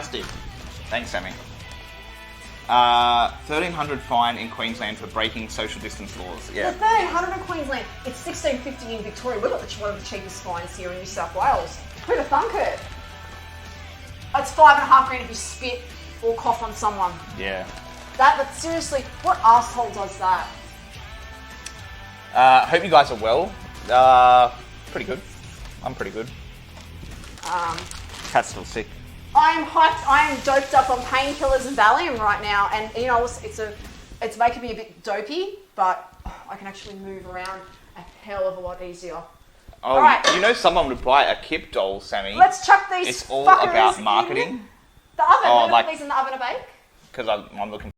fantastic. Thanks, Sammy. 1,300 fine in Queensland for breaking social distance laws. Yeah. The 1,300 in Queensland. It's 1,650 in Victoria. We've got one of the cheapest fines here in New South Wales. Who'd have thunk it? It's $5.5 if you spit or cough on someone. Yeah. But seriously, what asshole does that? Hope you guys are well. Pretty good. I'm pretty good. Cat's still sick. I am hyped. I am doped up on painkillers and Valium right now, and you know it's making me a bit dopey, but I can actually move around a hell of a lot easier. Oh, right. You know someone would buy a Kip doll, Sammy. Let's chuck these. It's all fuckers about in marketing. the oven. Oh, We're gonna put these in the oven to bake. Because I'm looking.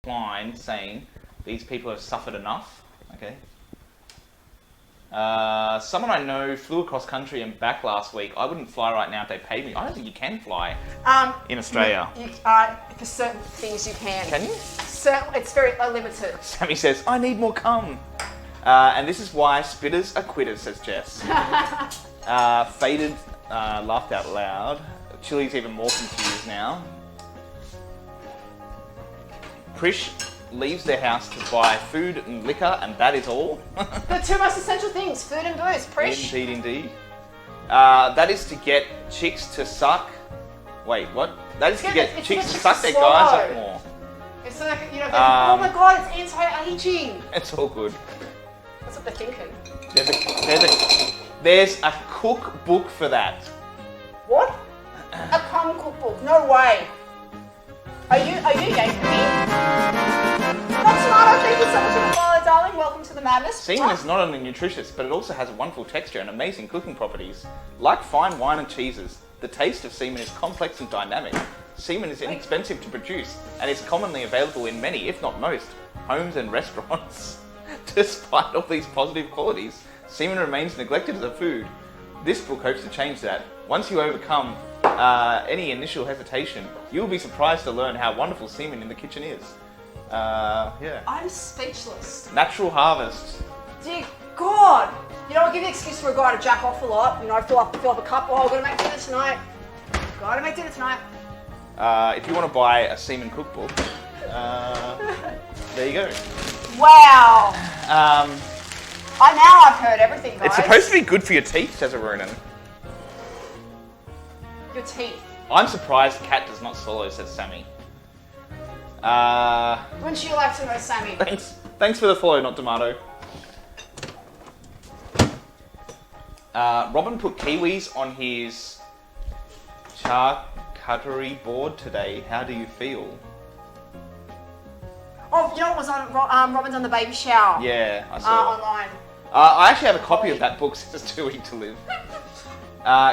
Line saying these people have suffered enough. Okay. Someone I know flew across country and back last week. I wouldn't fly right now if they paid me. I don't think you can fly in Australia. For certain things you can. Can you? It's very limited. Sammy says, I need more cum. And this is why spitters are quitters, says Jess. Faded laughed out loud. Chili's even more confused now. Prish leaves their house to buy food and liquor, and that is all. The two most essential things, food and booze. Prish. Indeed. That is to get chicks to suck. Wait, what? That is to get chicks to suck their guys up more. It's like, you know, oh my god, it's anti-aging. It's all good. That's what they're thinking. There's a cookbook for that. What? A cum cookbook? No way. Are you gay for me? Tomato, thank you so much for the follow, darling. Welcome to the madness. Semen is not only nutritious, but it also has a wonderful texture and amazing cooking properties. Like fine wine and cheeses, the taste of semen is complex and dynamic. Semen is inexpensive to produce and is commonly available in many, if not most, homes and restaurants. Despite all these positive qualities, semen remains neglected as a food. This book hopes to change that. Once you overcome any initial hesitation, you will be surprised to learn how wonderful semen in the kitchen is. Yeah. I'm speechless. Natural harvest. Dear God. You know, I'll give you an excuse for a guy to jack off a lot. You know, fill up a cup. Oh, I've got to make dinner tonight. Gotta make dinner tonight. If you want to buy a semen cookbook, there you go. Wow. I've heard everything, guys. It's supposed to be good for your teeth, says Arunan. Your teeth. I'm surprised cat does not swallow, says Sammy. Wouldn't you like to know, Sammy? Thanks for the follow, not tomato. Robin put kiwis on his charcuterie board today. How do you feel? Oh, you know what was on Robin's on the baby shower? Yeah, I saw it. Online. I actually have a copy of that book since it's too weak to live.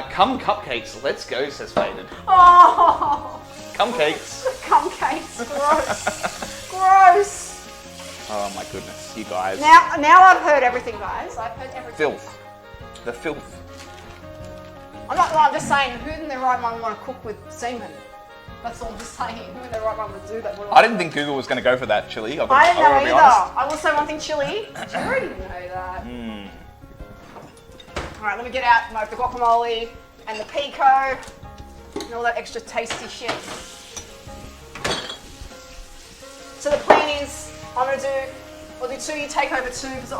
Come cupcakes, let's go, says Faded. Oh! Cupcakes. Cupcakes, gross. Gross. Oh my goodness, you guys. Now I've heard everything, guys. I've heard everything. Filth. The filth. I'm just saying, who in their right mind want to cook with semen? That's all I'm just saying. Who in their right mind would do that? I didn't think Google was going to go for that, Chili. I didn't know either. I will say one thing, Chili. You already know that. Alright, let me get out the guacamole and the pico and all that extra tasty shit. So the plan is, I'll do two, you take over two, because,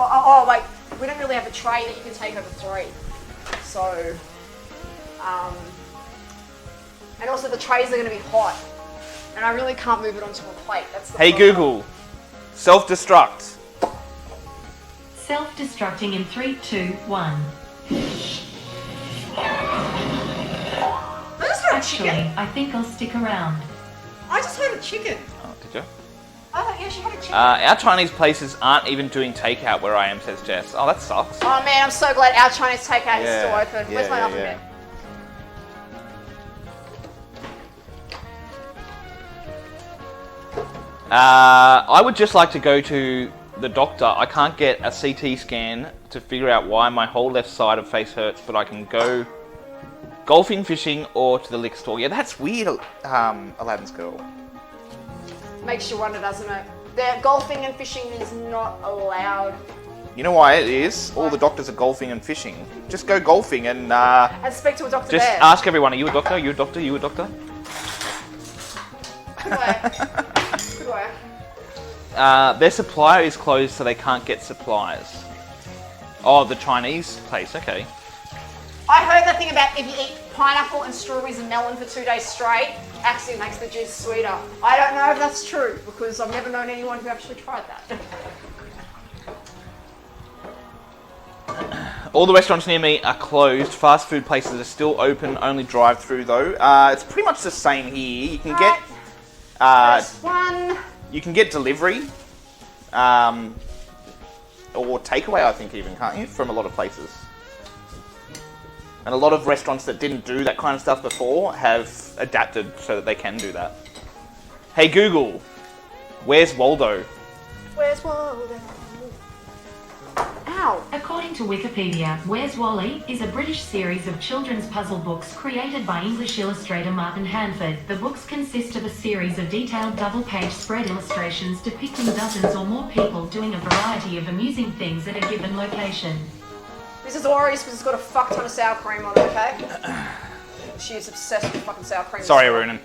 wait, we don't really have a tray that you can take over three. So, and also the trays are going to be hot, and I really can't move it onto a plate. That's the problem. Google, self-destruct. Self-destructing in 3, 2, 1. I just heard a Actually, chicken. I think I'll stick around. I just heard a chicken. Oh, did you? Oh, yeah, she had a chicken. Our Chinese places aren't even doing takeout where I am, says Jess. Oh, that sucks. Oh man, I'm so glad our Chinese takeout is still open. Where's my oven bit? I would just like to go to the doctor. I can't get a CT scan to figure out why my whole left side of face hurts, but I can go golfing, fishing, or to the liquor store. Yeah, that's weird, Aladdin's girl. Makes you wonder, doesn't it? Golfing and fishing is not allowed. You know why it is? All the doctors are golfing and fishing. Just go golfing and And speak to a doctor just there. ask everyone, are you a doctor? Are you a doctor? Are you a doctor? Good work. Good work. Their supplier is closed, so they can't get supplies. Oh, the Chinese place, okay. I heard that thing about if you eat pineapple and strawberries and melon for 2 days straight, actually makes the juice sweeter. I don't know if that's true, because I've never known anyone who actually tried that. All the restaurants near me are closed. Fast food places are still open, only drive-through though. It's pretty much the same here. You can get First one. you can get delivery, or takeaway, I think even, can't you? From a lot of places. And a lot of restaurants that didn't do that kind of stuff before have adapted so that they can do that. Hey Google, where's Waldo? Where's Waldo? Ow. According to Wikipedia, Where's Wally is a British series of children's puzzle books created by English illustrator Martin Hanford. The books consist of a series of detailed double-page spread illustrations depicting dozens or more people doing a variety of amusing things at a given location. This is Oris because it's got a fuck ton of sour cream on it, okay? She is obsessed with fucking sour cream. Sorry, Arunan.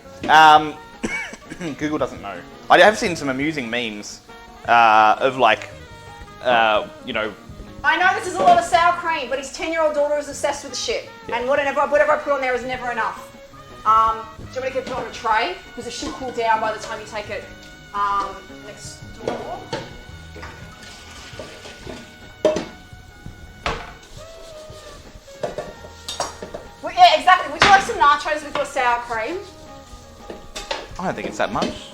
Google doesn't know. I have seen some amusing memes of like, you know. I know this is a lot of sour cream, but his 10-year-old daughter is obsessed with the shit. Yeah. And whatever I put on there is never enough. Do you want me to keep it on a tray? Because it should cool down by the time you take it next door. Well, yeah, exactly. Would you like some nachos with your sour cream? I don't think it's that much.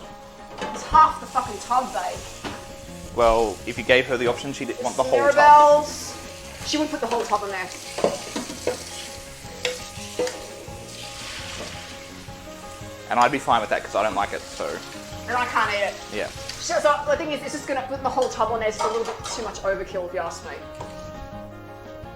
It's half the fucking tub, babe. Well, if you gave her the option, she'd want the whole tub. Mirabelle's. She would put the whole tub in there. And I'd be fine with that because I don't like it, so And I can't eat it. yeah. So the thing is, it's just going to put the whole tub on there. It's a little bit too much overkill, if you ask me.